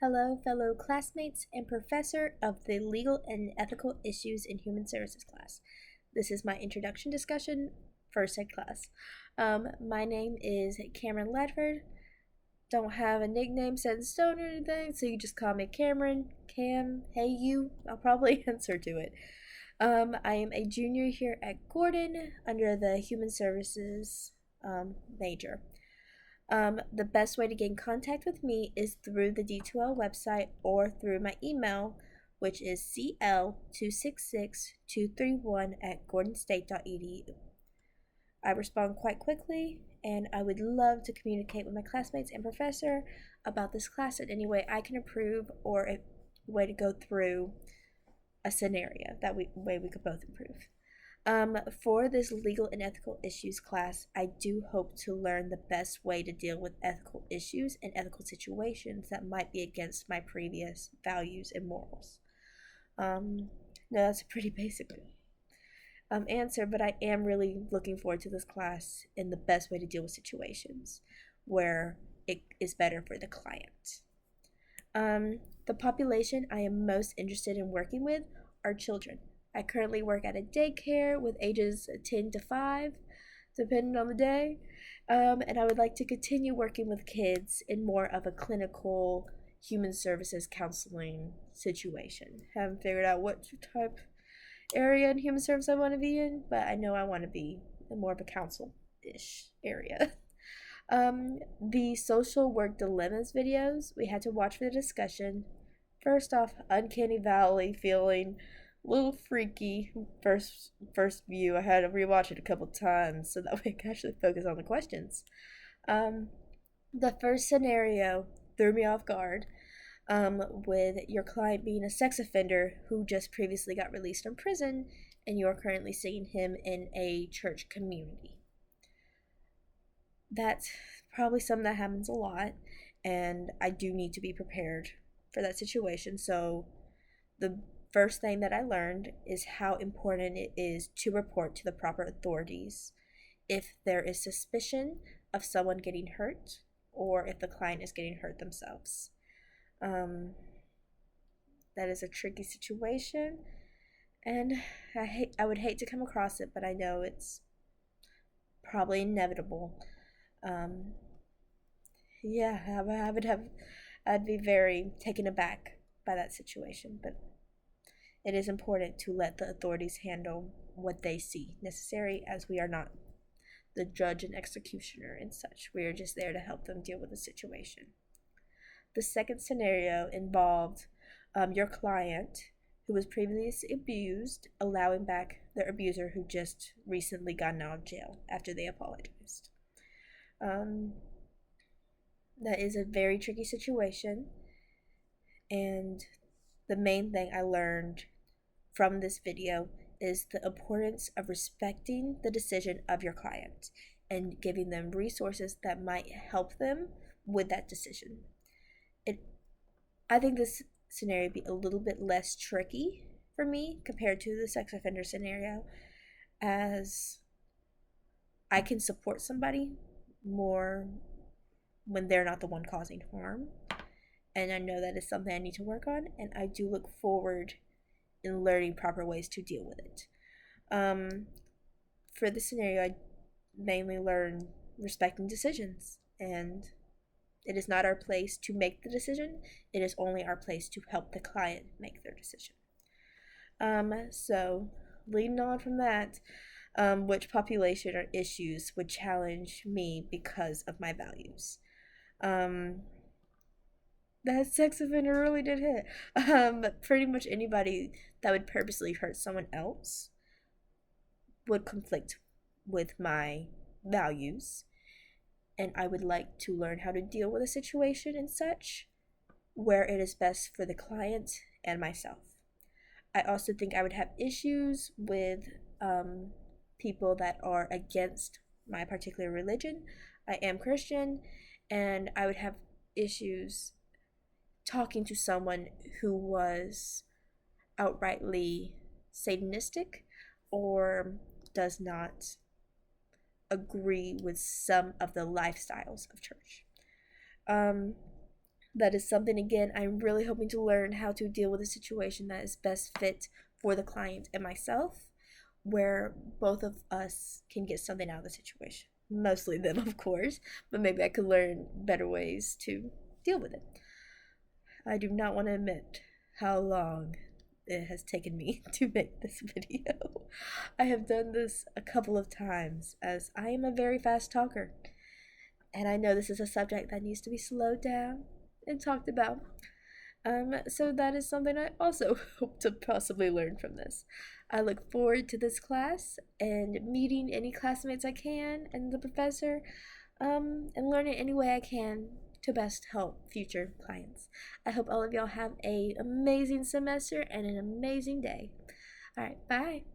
Hello, fellow classmates and professor of the Legal and Ethical Issues in Human Services class. This is my introduction discussion, first ed class. My name is Cameran Ledford. Don't have a nickname set in stone or anything, so you just call me Cameran, Cam, hey you. I'll probably answer to it. I am a junior here at Gordon under the Human Services major. The best way to get in contact with me is through the D2L website or through my email, which is cl266231@gordonstate.edu. I respond quite quickly, and I would love to communicate with my classmates and professor about this class in any way I can improve or a way to go through a scenario. That way we could both improve. For this legal and ethical issues class, I do hope to learn the best way to deal with ethical issues and ethical situations that might be against my previous values and morals. No, that's a pretty basic answer, but I am really looking forward to this class and the best way to deal with situations where it is better for the client. The population I am most interested in working with are children. I currently work at a daycare with ages 10 to 5, depending on the day, and I would like to continue working with kids in more of a clinical human services counseling situation. Haven't figured out what type area in human service I want to be in, but I know I want to be in more of a counsel-ish area. The social work dilemmas videos we had to watch for the discussion. First off, uncanny valley feeling, a little freaky first view. I had to rewatch it a couple times so that way I can actually focus on the questions. The first scenario threw me off guard, with your client being a sex offender who just previously got released from prison and you're currently seeing him in a church community. That's probably something that happens a lot, and I do need to be prepared for that situation. So the first thing that I learned is how important it is to report to the proper authorities if there is suspicion of someone getting hurt or if the client is getting hurt themselves. That is a tricky situation, and I would hate to come across it, but I know it's probably inevitable. I'd be very taken aback by that situation, but it is important to let the authorities handle what they see necessary, as we are not the judge and executioner and such. We are just there to help them deal with the situation. The second scenario involved your client who was previously abused, allowing back their abuser who just recently gotten out of jail after they apologized. That is a very tricky situation, and the main thing I learned from this video is the importance of respecting the decision of your client and giving them resources that might help them with that decision. I think this scenario would be a little bit less tricky for me compared to the sex offender scenario, as I can support somebody more when they're not the one causing harm, and I know that is something I need to work on, and I do look forward in learning proper ways to deal with it. For this scenario, I mainly learned respecting decisions, and it is not our place to make the decision. It is only our place to help the client make their decision. So leading on from that, which population or issues would challenge me because of my values? That sex offender really did hit. Pretty much anybody that would purposely hurt someone else would conflict with my values, and I would like to learn how to deal with a situation and such where it is best for the client and myself. I also think I would have issues with people that are against my particular religion. I am Christian, and I would have issues talking to someone who was outrightly satanistic or does not agree with some of the lifestyles of church. That is something, again, I'm really hoping to learn how to deal with a situation that is best fit for the client and myself, where both of us can get something out of the situation. Mostly them, of course, but maybe I could learn better ways to deal with it. I do not want to admit how long it has taken me to make this video. I have done this a couple of times as I am a very fast talker, and I know this is a subject that needs to be slowed down and talked about. So that is something I also hope to possibly learn from this. I look forward to this class and meeting any classmates I can and the professor, and learning any way I can to best help future clients. I hope all of y'all have a amazing semester and an amazing day. All right, bye.